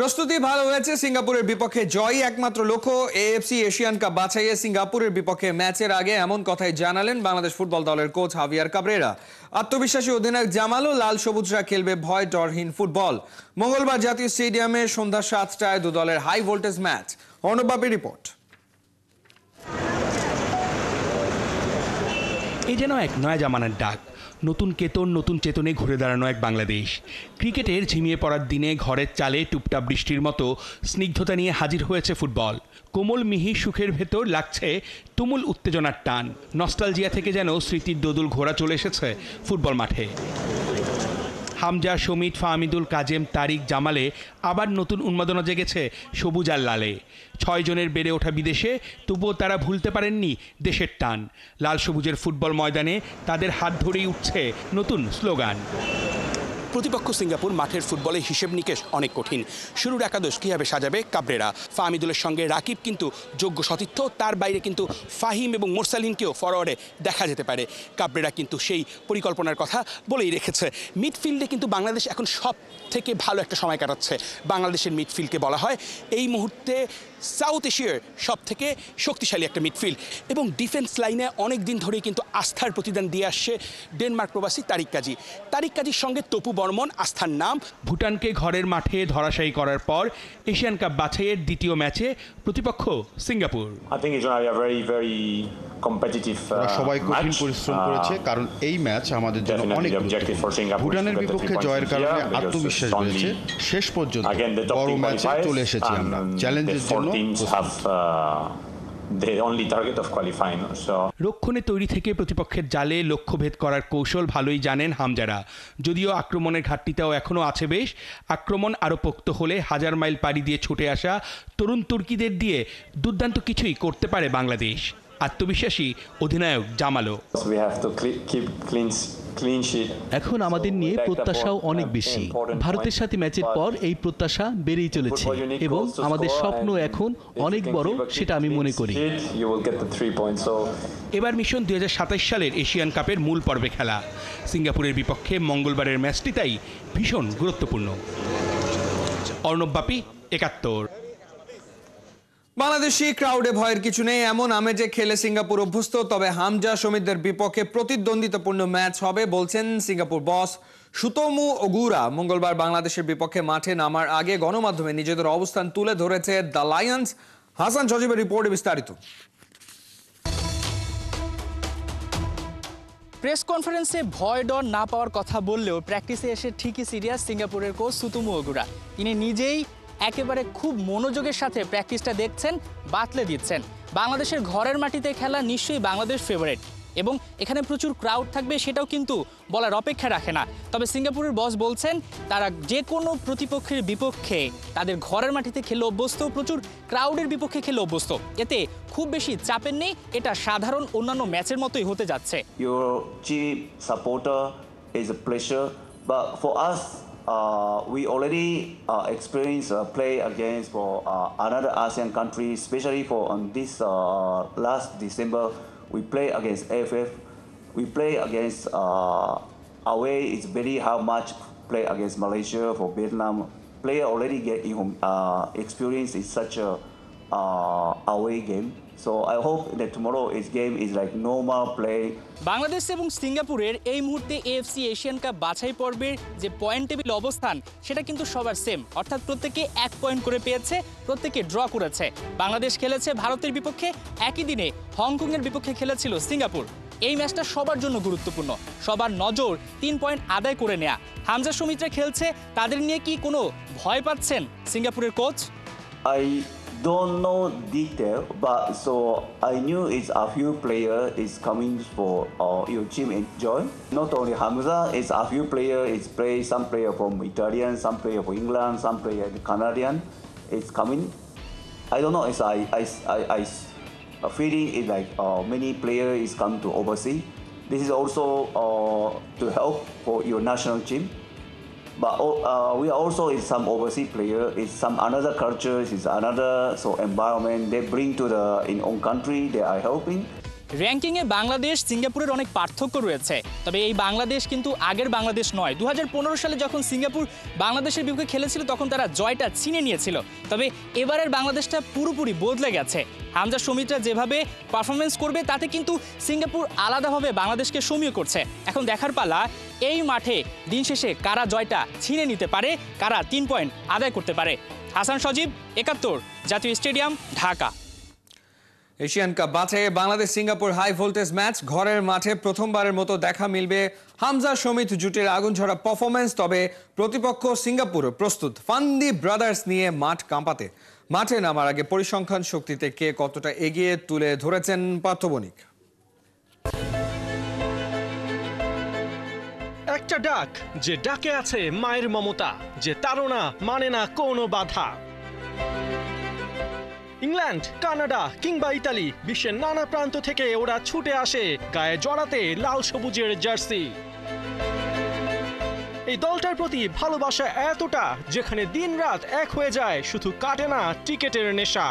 প্রস্তুতি ভালো হয়েছে, সিঙ্গাপুরের বিপক্ষে জয় একমাত্র লক্ষ্য। এএফসি এশিয়ান কাপ বাছাইয়ে সিঙ্গাপুরের বিপক্ষে ম্যাচের আগে এমন কথাই জানালেন বাংলাদেশ ফুটবল দলের কোচ হাভিয়ার কাবরেরা। আত্মবিশ্বাসী অধিনায়ক জামালও লাল সবুজরা খেলবে ভয় ডরহীন ফুটবল। মঙ্গলবার জাতীয় স্টেডিয়ামে সন্ধ্যা 7টায় দু দলের হাই ভোল্টেজ ম্যাচ। অর্ণবাপীর রিপোর্ট। এই যেন এক নয়া জামানার ডাক, নতুন কেতন নতুন চেতনে ঘুরে দাঁড়ানো এক বাংলাদেশ। ক্রিকেটের ঝিমিয়ে পড়ার দিনে ঘরের চালে টুপটাপ বৃষ্টির মতো স্নিগ্ধতা নিয়ে হাজির হয়েছে ফুটবল। কোমল মিহি সুখের ভেতর লাগছে তুমুল উত্তেজনার টান। নস্টালজিয়া থেকে যেন স্মৃতির দোদুল ঘোরা চলে এসেছে ফুটবল মাঠে। হামজা, সমিত, ফাহমিদুল, কাজেম, তারিক, জামালে আবার নতুন উন্মাদনা জেগেছে সবুজ আর লালে। 6 জনের বেড়ে ওঠা বিদেশে, তবুও তারা ভুলতে পারেননি দেশের টান। লাল সবুজের ফুটবল ময়দানে তাদের হাত ধরেই উঠছে নতুন স্লোগান। প্রতিপক্ষ সিঙ্গাপুর, মাঠের ফুটবলে হিসেব নিকেশ অনেক কঠিন। শুরুর একাদশ কীভাবে সাজাবে কাবরেরা? ফাহমিদুলের সঙ্গে রাকিব কিন্তু যোগ্য সতীর্থ, তার বাইরে কিন্তু ফাহিম এবং মোরসালিনকেও ফরওয়ার্ডে দেখা যেতে পারে। কাবরেরা কিন্তু সেই পরিকল্পনার কথা বলেই রেখেছে। মিডফিল্ডে কিন্তু বাংলাদেশ এখন সব থেকে ভালো একটা সময় কাটাচ্ছে। বাংলাদেশের মিডফিল্ডকে বলা হয় এই মুহূর্তে সাউথ এশিয়ার সব থেকে শক্তিশালী একটা মিডফিল্ড। এবং ডিফেন্স লাইনে অনেক দিন ধরেই কিন্তু আস্থার প্রতিদান দিয়ে আসছে ডেনমার্ক প্রবাসী তারিক কাজী। তারিক কাজীর সঙ্গে তপু বর্মন আস্থার নাম। ভুটানকে ঘরের মাঠে ধরাশায়ী করার পর এশিয়ান কাপ বাছাইয়ের দ্বিতীয় ম্যাচে প্রতিপক্ষ সিঙ্গাপুর। সবাই কঠিন পরিশ্রম করেছে, কারণ এই ম্যাচ আমাদের জন্য অনেক গুরুত্বপূর্ণ। ভুটানের বিপক্ষে জয়ের কারণে আত্মবিশ্বাস বেড়েছে। শেষ পর্যন্ত বড় ম্যাচে চলে এসেছি আমরা। চ্যালেঞ্জের জন্য রক্ষণে তৈরি থেকে প্রতিপক্ষের জালে লক্ষ্যভেদ করার কৌশল ভালোই জানেন হামজারা। যদিও আক্রমণের ঘাটতিটাও এখনও আছে বেশ। আক্রমণ আরও পোক্ত হলে হাজার মাইল পাড়ি দিয়ে ছুটে আসা তরুণ তুর্কিদের দিয়ে দুর্দান্ত কিছুই করতে পারে বাংলাদেশ। আত্মবিশ্বাসী অধিনায়ক জামালও। এখন আমাদের নিয়ে প্রত্যাশাও অনেক বেশি। ভারতের সাথে ম্যাচের পর এই প্রত্যাশা বেড়েই চলেছে এবং আমাদের স্বপ্ন এখন অনেক বড়, সেটা আমি মনে করি। এবার মিশন 2027 সালের এশিয়ান কাপের মূল পর্বে খেলা। সিঙ্গাপুরের বিপক্ষে মঙ্গলবারের ম্যাচটি তাই ভীষণ গুরুত্বপূর্ণ। অর্ণবাপী, 71। বাংলাদেশি ক্রাউডে ভয়ের কিছু নেই, এমন আমেজে খেলে সিঙ্গাপুর অভ্যস্ত। তবে হামজা সমিতদের বিপক্ষে প্রতিদ্বন্দ্বিতাপূর্ণ ম্যাচ হবে বলছেন সিঙ্গাপুর বস সুতোমু ওগুরা। মঙ্গলবার বাংলাদেশের বিপক্ষে মাঠে নামার আগে গণমাধ্যমে নিজেদের অবস্থান তুলে ধরেছে দ্য লায়ন্স। হাসান সজীবের রিপোর্টে বিস্তারিত। প্রেস কনফারেন্সে ভয় ডর না পাওয়ার কথা বললেও প্র্যাকটিসে এসে ঠিকই সিরিয়াস সিঙ্গাপুরের কোচ সুতোমু ওগুরা। তিনি নিজেই একেবারে খুব মনোযোগের সাথে প্র্যাকটিসটা দেখছেন, বাতলে দিচ্ছেন। বাংলাদেশের ঘরের মাটিতে খেলা নিশ্চয়ই বাংলাদেশ ফেভারিট এবং এখানে প্রচুর ক্রাউড থাকবে, সেটাও কিন্তু বলার অপেক্ষা রাখে না। তবে সিঙ্গাপুরের বস বলছেন তারা যে কোনো প্রতিপক্ষের বিপক্ষে তাদের ঘরের মাটিতে খেলে অভ্যস্ত, প্রচুর ক্রাউডের বিপক্ষে খেলে অভ্যস্ত। এতে খুব বেশি চাপের নেই, এটা সাধারণ অন্যান্য ম্যাচের মতোই হতে যাচ্ছে। We already experienced play against for another ASEAN country, especially for on this last December. We play against AFF. We play against away. It's very how much play against Malaysia, for Vietnam. Player already get experience in such a away game. So I hope that tomorrow's game is like normal play. Bangladesh এবং সিঙ্গাপুরের এই মুহূর্তে AFC Asian cup বাছাই পর্বের যে point table অবস্থান, সেটা কিন্তু সবার সেম, অর্থাৎ প্রত্যেকে 1 পয়েন্ট করে পেয়েছে, প্রত্যেকে ড্র করেছে। বাংলাদেশ খেলেছে ভারতের বিপক্ষে, একই দিনে হংকংয়ের বিপক্ষে খেলেছিল সিঙ্গাপুর। এই ম্যাচটা সবার জন্য গুরুত্বপূর্ণ, সবার নজর 3 পয়েন্ট আদায় করে নেয়া। হামজা সমিতরা খেলছে, তাদের নিয়ে কি কোনো ভয় পাচ্ছেন সিঙ্গাপুরের coach? Don't know detail, but so I knew it's a few player is coming for your team and join. Not only Hamza, it's a few player is play. Some player from Italian, some player from England, some player Canadian. It's coming. I don't know. It's I feeling it like many player is come to overseas. This is also to help for your national team. But we are also is some overseas player. It's some another culture. It's another environment they bring to the in own country. They are helping. র্যাঙ্কিংয়ে বাংলাদেশ সিঙ্গাপুরের অনেক পার্থক্য রয়েছে, তবে এই বাংলাদেশ কিন্তু আগের বাংলাদেশ নয়। 2015 সালে যখন সিঙ্গাপুর বাংলাদেশের বিপক্ষে খেলেছিল তখন তারা জয়টা ছিনে নিয়েছিল, তবে এবারের বাংলাদেশটা পুরোপুরি বদলে গেছে। হামজা শমীদরা যেভাবে পারফরমেন্স করবে তাতে কিন্তু সিঙ্গাপুর আলাদাভাবে বাংলাদেশকে সমীহ করছে। এখন দেখার পালা এই মাঠে দিন শেষে কারা জয়টা ছিনে নিতে পারে, কারা 3 পয়েন্ট আদায় করতে পারে। হাসান সজীব, 71, জাতীয় স্টেডিয়াম, ঢাকা। এশিয়ান কাপ বাছাইয়ে Bangladesh Singapore high voltage match. ঘরের মাঠে প্রথমবারের মতো দেখা মিলবে হামজা শমীদ জুটির আগুনঝরা পারফরমেন্স। তবে প্রতিপক্ষ সিঙ্গাপুর প্রস্তুত ফান্দি ব্রাদার্স নিয়ে মাঠ কাঁপাতে। মাঠে নামার আগে পরিসংখ্যান শক্তিতে কে কতটা এগিয়ে তুলে ধরেছেন পার্থ বণিক। একটা ডাক, যে ডাকে আছে মায়ের মমতা, যে তাড়না মানে না কোনো বাধা। ইংল্যান্ড, কানাডা কিংবা ইতালি, বিশ্বের নানা প্রান্ত থেকে ওরা ছুটে আসে গায়ে জড়াতে লাল সবুজের জার্সি। এই দলটার প্রতি ভালোবাসা এতটা, যেখানে দিন রাত এক হয়ে যায়, শুধু কাটে না টিকেটের নেশা।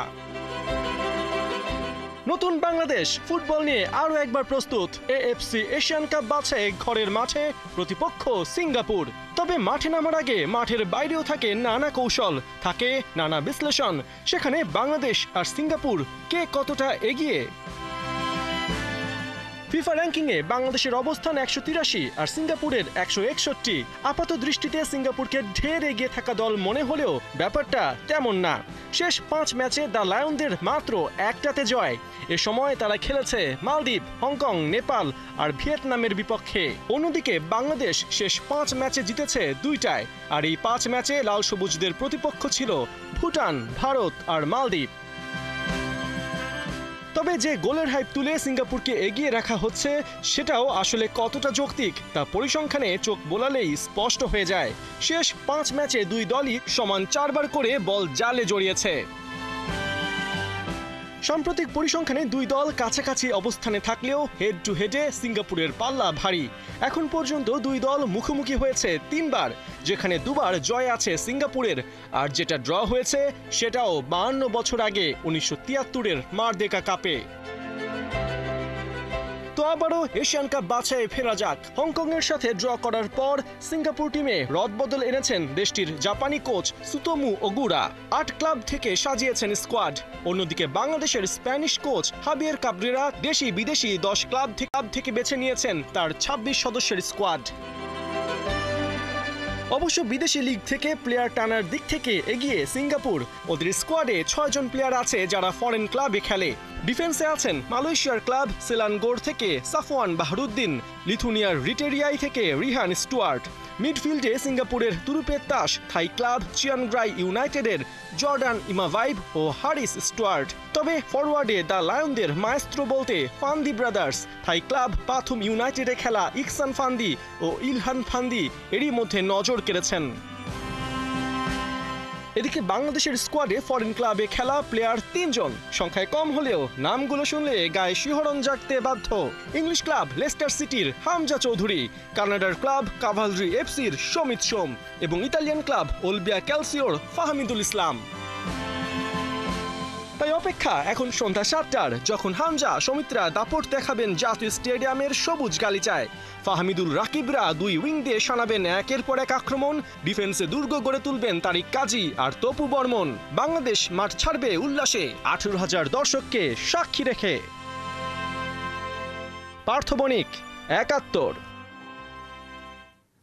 নতুন বাংলাদেশ ফুটবল নিয়ে আরো একবার প্রস্তুত। এএফসি এশিয়ান কাপ বাছাই ঘরের মাঠে, প্রতিপক্ষ সিঙ্গাপুর। তবে মাঠে নামার আগে মাঠের বাইরেও থাকে নানা কৌশল, থাকে নানা বিশ্লেষণ। সেখানে বাংলাদেশ আর সিঙ্গাপুর কে কতটা এগিয়ে। ফিফা র্যাঙ্কিংয়ে বাংলাদেশের অবস্থান 183 আর সিঙ্গাপুরের 161। আপাত দৃষ্টিতে সিঙ্গাপুরকে ঢের এগিয়ে থাকা দল মনে হলেও ব্যাপারটা তেমন না। শেষ 5 ম্যাচে দ্য লায়নদের মাত্র একটাতে জয়। এ সময় তারা খেলেছে মালদ্বীপ, হংকং, নেপাল আর ভিয়েতনামের বিপক্ষে। অন্যদিকে বাংলাদেশ শেষ 5 ম্যাচে জিতেছে 2টায়, আর এই 5 ম্যাচে লাল সবুজদের প্রতিপক্ষ ছিল ভুটান, ভারত আর মালদ্বীপ। তবে যে গোলের হাইপ তুলে সিঙ্গাপুরকে এগিয়ে রাখা হচ্ছে, সেটাও আসলে কতটা যৌক্তিক তা পরিসংখ্যানে চোখ বোলালেই স্পষ্ট হয়ে যায়। শেষ 5 ম্যাচে 2 দলই সমান 4 বার করে বল জালে জড়িয়েছে। সাম্প্রতিক পরিসংখ্যানে 2 দল কাছাকাছি অবস্থানে থাকলেও হেড টু হেডে সিঙ্গাপুরের পাল্লা ভারী। এখন পর্যন্ত 2 দল মুখোমুখি হয়েছে 3 বার, যেখানে 2 বার জয় আছে সিঙ্গাপুরের। আর যেটা ড্র হয়েছে সেটাও 52 বছর আগে 1973-এর মারদেকা কাপে। তো আবারও এশিয়ান কাপ বাছাইয়ে ফেরা যাক। হংকংয়ের সাথে ড্র করার পর সিঙ্গাপুর টিমে রদবদল এনেছেন দেশটির জাপানি কোচ সুতোমু ওগুরা। 8 ক্লাব থেকে সাজিয়েছেন স্কোয়াড। অন্যদিকে বাংলাদেশের স্প্যানিশ কোচ হাবিয়ের কাবরেরা দেশি বিদেশি 10 ক্লাব থেকে বেছে নিয়েছেন তার 26 সদস্যের স্কোয়াড। অবশ্য বিদেশি লিগ থেকে প্লেয়ার টানার দিক থেকে এগিয়ে সিঙ্গাপুর। ওদের স্কোয়াডে 6 জন প্লেয়ার আছে যারা ফরেন ক্লাবে খেলে। ডিফেন্সে আছেন মালয়েশিয়ার ক্লাব সেলানগোর থেকে সাফওয়ান বাহরুদ্দিন, লিথুনিয়ার রিটেরিয়াই থেকে রিহান স্টুয়ার্ট। মিডফিল্ডে সিঙ্গাপুরের তুরুপের তাস, থাই ক্লাব চিয়ানগ্রাই ইউনাইটেডের জর্ডান ইমাভাইভ ও হারিস স্টুয়ার্ট। তবে ফরওয়ার্ডে দ্য লায়নদের মায়েস্ট্রো বলতে ফান্দি ব্রাদার্স, থাই ক্লাব পাথুম ইউনাইটেডে খেলা ইকসান ফান্দি ও ইলহান ফান্দি এরই মধ্যে নজর কেড়েছেন। এদিকে বাংলাদেশের স্কোয়াডে ফরেন ক্লাবে খেলা প্লেয়ার 3 জন। সংখ্যায় কম হলেও নামগুলো শুনলে গায়ে শিহরণ জাগতে বাধ্য। ইংলিশ ক্লাব লেস্টার সিটির হামজা চৌধুরী, কানাডার ক্লাব কাভালরি এফসির শমিত সোম এবং ইতালিয়ান ক্লাব ওলবিয়া ক্যালসিওর ফাহমিদুল ইসলাম। তাই অপেক্ষা এখন সন্ধ্যা 7টার, যখন হামজা সমিত্রা দাপট দেখাবেন জাতীয় স্টেডিয়ামের সবুজ গালিচায়। ফাহমিদুল রাকিবরা 2 উইং দিয়ে শানাবেন একের পর এক আক্রমণ। ডিফেন্সে দুর্গ গড়ে তুলবেন তারিক কাজী আর তপু বর্মন। বাংলাদেশ মাঠ ছাড়বে উল্লাসে 18,000 দর্শককে সাক্ষী রেখে। পার্থ বণিক, 71।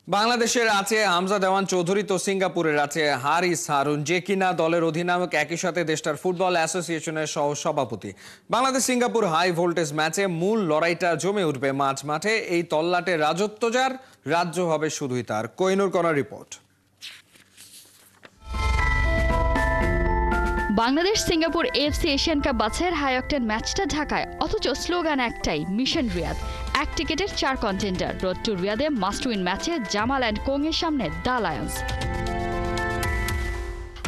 বাংলাদেশের আছে হামজা দেওয়ান চৌধুরী, তো সিঙ্গাপুরের আছে হারিস হারুন, যে কিনা দলের অধিনায়ক, একই সাথে দেশটার ফুটবল অ্যাসোসিয়েশনের সহ সভাপতি। বাংলাদেশ সিঙ্গাপুর হাই ভোল্টেজ ম্যাচে মূল লড়াইটা জমে উঠবে মাঝ মাঠে। এই তল্লাটে রাজত্ব যার, রাজ্য হবে শুধুই তার। কোহিনুর কণার report. Bangladesh Singapore AFC Asian cup বাছাইয়ের হাই অক্টেন ম্যাচটা ঢাকায়, অথচ স্লোগান একটাই, মিশন রিয়াদ। 1 টিকেটের 4 কন্টেন্ডার। রোড টু রিয়াদে মাস্ট উইন ম্যাচে জামাল অ্যান্ড কোংয়ের সামনে দ্য লায়ন্স।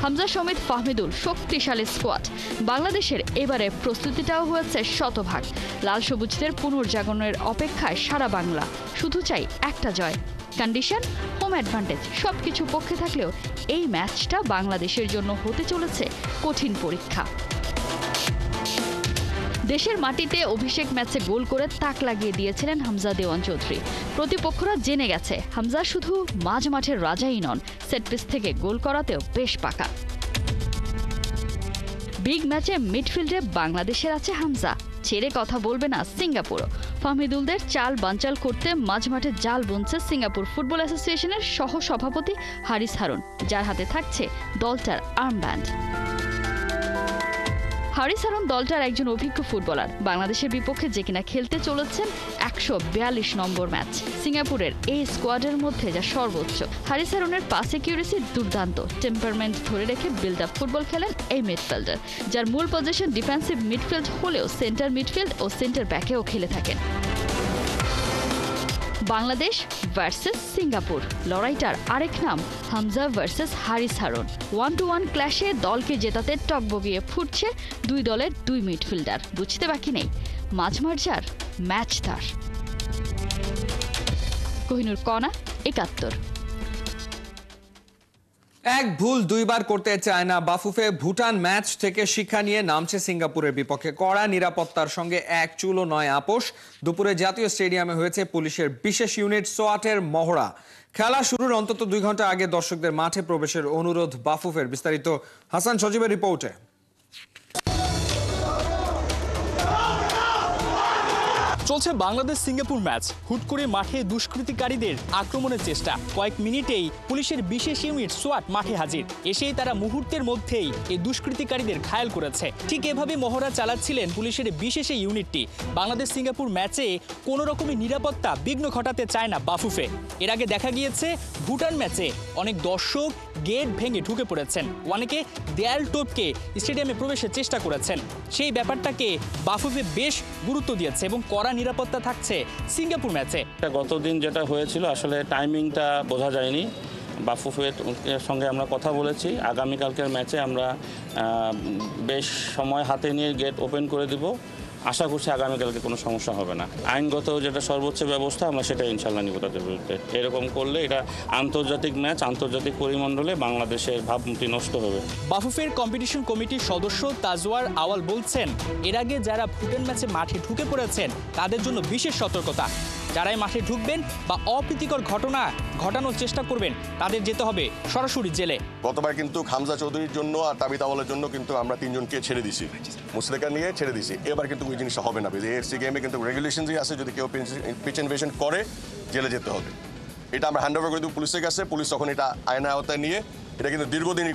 হামজা শমীদ ফাহমিদুল শক্তিশালী স্কোয়াড। বাংলাদেশের এবারে প্রস্তুতিটাও হয়েছে শতভাগ। লাল সবুজদের পুনর্জাগরণের অপেক্ষায় সারা বাংলা, শুধু চাই একটা জয়। কন্ডিশন, হোম অ্যাডভান্টেজ সবকিছু পক্ষে থাকলেও এই ম্যাচটা বাংলাদেশের জন্য হতে চলেছে কঠিন পরীক্ষা। দেশের মাটিতে অভিষেক ম্যাচে গোল করে তাক লাগিয়ে দিয়েছিলেন হামজা দেওয়ান চৌধুরী। প্রতিপক্ষরা জেনে গেছে হামজা শুধু মাঝ মাঠের রাজাই নন, সেটপিস থেকে গোল করাতেও বেশ পাকা। বিগ ম্যাচে মিডফিল্ডে বাংলাদেশের আছে হামজা, ছেড়ে কথা বলবে না সিঙ্গাপুরও। ফাহমিদুলদের চাল বানচাল করতে মাঝমাঠে জাল বুনছে সিঙ্গাপুর ফুটবল অ্যাসোসিয়েশনের সহ সভাপতি হারিস হারুন, যার হাতে থাকছে দলটার আর্মব্যান্ড। হারিস হারুন দলটার একজন অভিজ্ঞ ফুটবলার, বাংলাদেশের বিপক্ষে যে কিনা খেলতে চলেছেন 142 নম্বর ম্যাচ। সিঙ্গাপুরের এই স্কোয়াডের মধ্যে যা সর্বোচ্চ। হারিস হারুনের পাস অ্যাকিউরেসি দুর্দান্ত, টেম্পারমেন্ট ধরে রেখে বিল্ড আপ ফুটবল খেলেন এই মিডফিল্ডার, যার মূল পজিশন ডিফেন্সিভ মিডফিল্ড হলেও সেন্টার মিডফিল্ড ও সেন্টার ব্যাকেও খেলে থাকেন। বাংলাদেশ ভার্সেস সিঙ্গাপুর, লড়াইটার আরেক নাম হামজা ভার্সেস হারিস হারুন। 1-to-1 ক্ল্যাশে দলকে জেতাতে টকবগিয়ে ফুটছে দুই দলের দুই মিডফিল্ডার। বুঝতে বাকি নেই, মাঝমাঠ যার ম্যাচ তার। কোহিনুর কণা, 71। এক ভুল দুইবার করতে চায় না বাফুফে। ভুটান ম্যাচ থেকে শিক্ষা নিয়ে নামছে সিঙ্গাপুরের বিপক্ষে। কড়া নিরাপত্তার সঙ্গে এক চুলও নয় আপোষ। দুপুরে জাতীয় স্টেডিয়ামে হয়েছে পুলিশের বিশেষ ইউনিট সোয়াটের মহড়া। খেলা শুরুর অন্তত 2 ঘন্টা আগে দর্শকদের মাঠে প্রবেশের অনুরোধ বাফুফের। বিস্তারিত হাসান সজীবের রিপোর্টে। চলছে বাংলাদেশ সিঙ্গাপুর ম্যাচ। হুট করে মাঠে দুষ্কৃতিকারীদের আক্রমণের চেষ্টা। কয়েক মিনিটেই পুলিশের বিশেষ ইউনিট সোয়াট মাঠে হাজির। এসেই তারা মুহূর্তের মধ্যেই এই দুষ্কৃতিকারীদের ঘায়েল করেছে। ঠিক এভাবে মহড়া চালাচ্ছিলেন পুলিশের বিশেষ এই ইউনিটটি। বাংলাদেশ সিঙ্গাপুর ম্যাচে কোনো রকমের নিরাপত্তা বিঘ্ন ঘটাতে চায় না বাফুফে। এর আগে দেখা গিয়েছে ভুটান ম্যাচে অনেক দর্শক গেট ভেঙে ঢুকে পড়েছেন, অনেকে দেয়াল টপকে স্টেডিয়ামে প্রবেশের চেষ্টা করেছেন। সেই ব্যাপারটাকে বাফুফে বেশ গুরুত্ব দিয়েছে এবং কড়া নিরাপত্তা থাকছে সিঙ্গাপুর ম্যাচে। গতদিন যেটা হয়েছিল আসলে টাইমিংটা বোঝা যায়নি। বাফুফের সঙ্গে আমরা কথা বলেছি, আগামীকালকের ম্যাচে আমরা বেশ সময় হাতে নিয়ে গেট ওপেন করে দিব। আশা করছি আগামীকালকে কোনো সমস্যা হবে না। আইনগত যেটা সর্বোচ্চ ব্যবস্থা আমরা সেটা ইনশাল্লাহ নিব তাদের বিরুদ্ধে। এরকম করলে এটা আন্তর্জাতিক ম্যাচ, আন্তর্জাতিক পরিমণ্ডলে বাংলাদেশের ভাবমূর্তি নষ্ট হবে। বাফুফের কম্পিটিশন কমিটির সদস্য তাজওয়ার আওয়াল বলছেন, এর আগে যারা ভুটান ম্যাচে মাঠে ঢুকে পড়েছেন তাদের জন্য বিশেষ সতর্কতা। যারাই মাঠে ঢুকবেন বা অপ্রীতিকর ঘটনা ঘটানোর চেষ্টা করবেন তাদের যেতে হবে সরাসরি জেলে। গতবার কিন্তু হামজা চৌধুরীর জন্য আর তাবিদ আওয়ালের জন্য কিন্তু আমরা 3 জনকে ছেড়ে দিছি, মুসলেকা নিয়ে ছেড়ে দিছি। এবার কিন্তু ওই জিনিসটা হবে না। এএফসি গেমে কিন্তু রেগুলেশনই আছে, যদি কেউ পিচ ইনভেশন করে জেলে যেতে হবে। এটা আমরা হ্যান্ড ওভার করে দেবো পুলিশের কাছে। পুলিশ তখন এটা আইনের আওতায় নিয়ে, এটা কিন্তু দীর্ঘদিন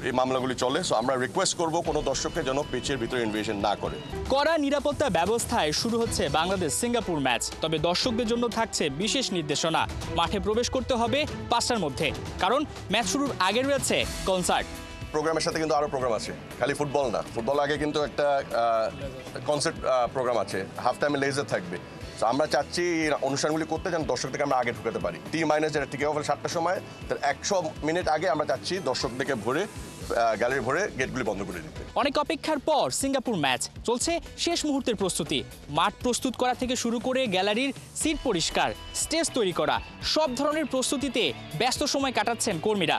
এই মামলাগুলি চলে। সো আমরা রিকোয়েস্ট করব কোনো দর্শককে যেন পিচের ভিতরে ইনভেশন না করে। কড়া নিরাপত্তা ব্যবস্থায় শুরু হচ্ছে বাংলাদেশ সিঙ্গাপুর ম্যাচ। তবে দর্শকদের জন্য থাকছে বিশেষ নির্দেশনা। মাঠে প্রবেশ করতে হবে 5টার মধ্যে, কারণ ম্যাচ শুরুর আগে রয়েছে কনসার্ট। প্রোগ্রামের সাথে কিন্তু আরও প্রোগ্রাম আছে, খালি ফুটবল না। ফুটবল আগে কিন্তু একটা কনসার্ট প্রোগ্রাম আছে, হাফ টাইমে লেজার থাকবে। তো আমরা চাচ্ছি এই অনুষ্ঠানগুলি করতে যেন দর্শকদেরকে আমরা আগে ঢুকাতে পারি। টি- যেটা টিকে হবে 7টার সময়, তার 100 মিনিট আগে আমরা চাচ্ছি দর্শকদেরকে ভরে গ্যালারি ভরে গেটগুলি বন্ধ করে দিতে। অনেক অপেক্ষার পর সিঙ্গাপুর ম্যাচ চলছে শেষ মুহূর্তের প্রস্তুতি। মাঠ প্রস্তুত করা থেকে শুরু করে গ্যালারির সিট পরিষ্কার, স্টেজ তৈরি করা, সব ধরনের প্রস্তুতিতে ব্যস্ত সময় কাটাচ্ছেন কর্মীরা।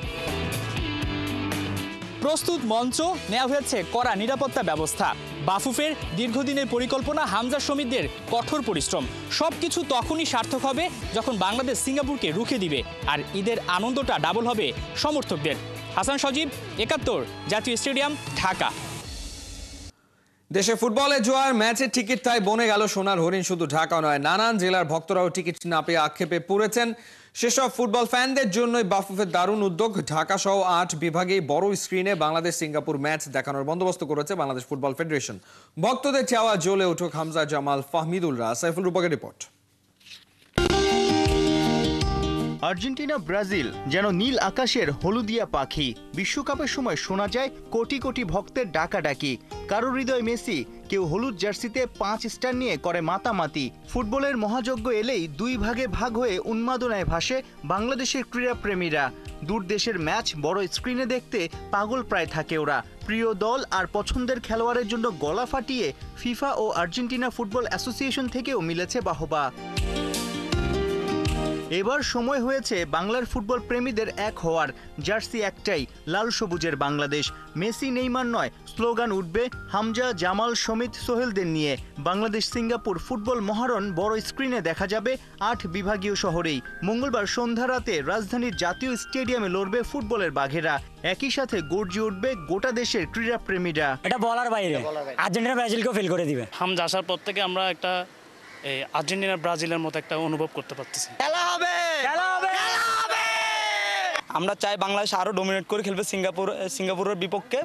প্রস্তুত মঞ্চ, নেওয়া হয়েছে কড়া নিরাপত্তা ব্যবস্থা। বাফুফের দীর্ঘদিনের পরিকল্পনা, হামজা সমিতদের কঠোর পরিশ্রম, সবকিছু তখনই সার্থক হবে যখন বাংলাদেশ সিঙ্গাপুরকে রুখে দিবে। আর ঈদের আনন্দটা ডাবল হবে সমর্থকদের। হাসান সজীব, 71, জাতীয় স্টেডিয়াম, ঢাকা। দেশে ফুটবলে জোয়ার, ম্যাচের টিকিট তাই বনে গেল সোনার হরিণ। শুধু ঢাকা নয়, নানান জেলার ভক্তরাও টিকিট না পেয়ে আক্ষেপে পড়েছেন। সেসব ফুটবল ফ্যানদের জন্যই বাফুফের দারুণ উদ্যোগ। ঢাকা সহ 8 বিভাগে বড় স্ক্রিনে বাংলাদেশ সিঙ্গাপুর ম্যাচ দেখানোর বন্দোবস্ত করেছে বাংলাদেশ ফুটবল ফেডারেশন। ভক্তদের চাওয়া জ্বলে উঠুক হামজা, জামাল, ফাহমিদুলরা। সাইফুল রূপকের রিপোর্ট। আর্জেন্টিনা ব্রাজিল যেন নীল আকাশের হলুদিয়া পাখি। বিশ্বকাপের সময় শোনা যায় কোটি কোটি ভক্তের ডাকাডাকি। কারো হৃদয় মেসি, কেউ হলুদ জার্সিতে 5 স্টার নিয়ে করে মাতামাতি। ফুটবলের মহাযজ্ঞ এলেই 2 ভাগে ভাগ হয়ে উন্মাদনায় ভাসে বাংলাদেশের ক্রীড়াপ্রেমীরা। দূর দেশের ম্যাচ বড় স্ক্রিনে দেখতে পাগল প্রায় থাকে ওরা। প্রিয় দল আর পছন্দের খেলোয়াড়ের জন্য গলা ফাটিয়ে ফিফা ও আর্জেন্টিনা ফুটবল অ্যাসোসিয়েশন থেকেও মিলেছে বাহবা। এবার সময় হয়েছে বাংলার ফুটবল প্রেমীদের এক হওয়ার। জার্সি একটাই, লাল সবুজের বাংলাদেশ। মেসি নেইমার নয়, স্লোগান উঠবে হামজা, জামাল, সমিত, সোহেলদের নিয়ে। বাংলাদেশ সিঙ্গাপুর ফুটবল মহারণ বড় স্ক্রিনে দেখা যাবে 8 বিভাগীয় শহরেই। মঙ্গলবার সন্ধ্যা রাতে রাজধানীর জাতীয় স্টেডিয়ামে লড়বে ফুটবলের বাঘেরা। একই সাথে গর্জে উঠবে গোটা দেশের ক্রীড়া প্রেমীরা। এটা বলার বাইরে, আর্জেন্টিনা ব্রাজিলকেও ফেল করে দিবে। হামজা আসার পর থেকে আমরা একটা আর্জেন্টিনা ব্রাজিলের মতো একটা অনুভব করতে পারতেছি। খেলা হবে, খেলা হবে, খেলা হবে। আমরা চাই বাংলাদেশ আরো ডমিনেট করে খেলবে সিঙ্গাপুরের বিপক্ষে,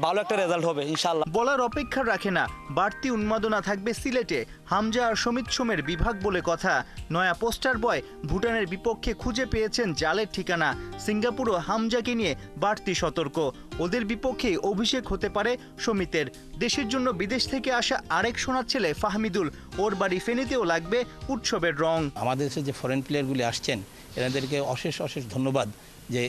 ভালো একটা রেজাল্ট হবে ইনশাআল্লাহ। বলার অপেক্ষা রাখে না, বাড়তি উন্মাদনা থাকবে সিলেটে। হামজা আর সমিত সোমের বিভাগ বলে কথা। নয়া পোস্টার বয় ভুটানের বিপক্ষে খুঁজে পেয়েছেন জালের ঠিকানা। সিঙ্গাপুরও হামজাকে নিয়ে বাড়তি সতর্ক। ওদের বিপক্ষে অভিষেক হতে পারে সমিতের। দেশের জন্য বিদেশ থেকে আসা আরেক সোনার ছেলে ফাহমিদুল, ওর বাড়ি ফেনীতেও লাগবে উৎসবের রং। আমাদের দেশে যে ফরেন প্লেয়ারগুলি আসছেন এনাদেরকে অশেষ অশেষ ধন্যবাদ, যে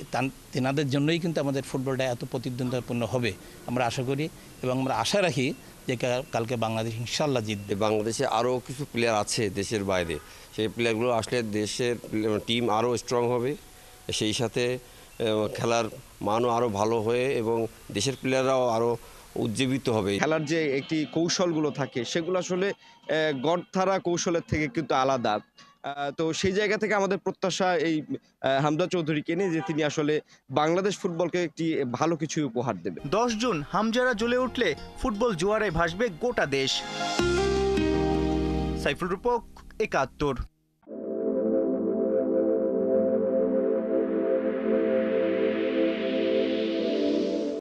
তেনাদের জন্যই কিন্তু আমাদের ফুটবলটা এত প্রতিদ্বন্দ্বিতাপূর্ণ হবে আমরা আশা করি, এবং আমরা আশা রাখি যে কালকে বাংলাদেশ ইনশাল্লাহ জিতবে। বাংলাদেশে আরও কিছু প্লেয়ার আছে দেশের বাইরে, সেই প্লেয়ারগুলো আসলে দেশের টিম আরও স্ট্রং হবে, সেই সাথে খেলার মানও আরও ভালো হয়ে এবং দেশের প্লেয়াররাও আরও উজ্জীবিত হবে। খেলার যে একটি কৌশলগুলো থাকে সেগুলো আসলে গড়ধারা কৌশলের থেকে কিন্তু আলাদা। তো সেই জায়গা থেকে আমাদের প্রত্যাশা এই হামজা চৌধুরীকে নিয়ে, যে তিনি আসলে বাংলাদেশ ফুটবলকে একটি ভালো কিছু উপহার দেবে। 10 জুন হামজারা জ্বলে উঠলে ফুটবল জোয়ারে ভাসবে গোটা দেশ। সাইফুল রূপক, 71।